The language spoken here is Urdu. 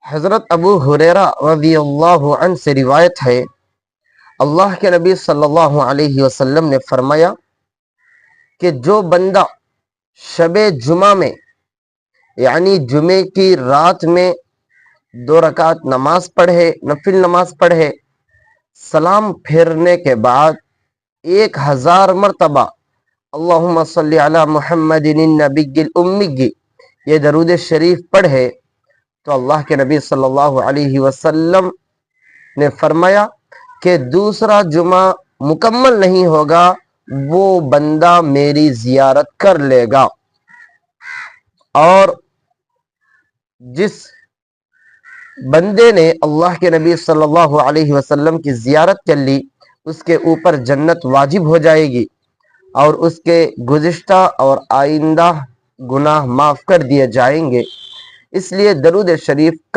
حضرت ابو ہریرہ رضی اللہ عنہ سے روایت ہے، اللہ کے نبی صلی اللہ علیہ وسلم نے فرمایا کہ جو بندہ شب جمعہ میں یعنی جمعے کی رات میں 2 رکعت نماز پڑھے، نفل نماز پڑھے، سلام پھیرنے کے بعد 1000 مرتبہ اللہم صلی علی محمد النبی الامی یہ درود شریف پڑھے تو اللہ کے نبی صلی اللہ علیہ وسلم نے فرمایا کہ دوسرا جمعہ مکمل نہیں ہوگا، وہ بندہ میری زیارت کر لے گا۔ اور جس بندے نے اللہ کے نبی صلی اللہ علیہ وسلم کی زیارت کر لی، اس کے اوپر جنت واجب ہو جائے گی اور اس کے گزشتہ اور آئندہ گناہ معاف کر دیے جائیں گے۔ اس لیے درود شریف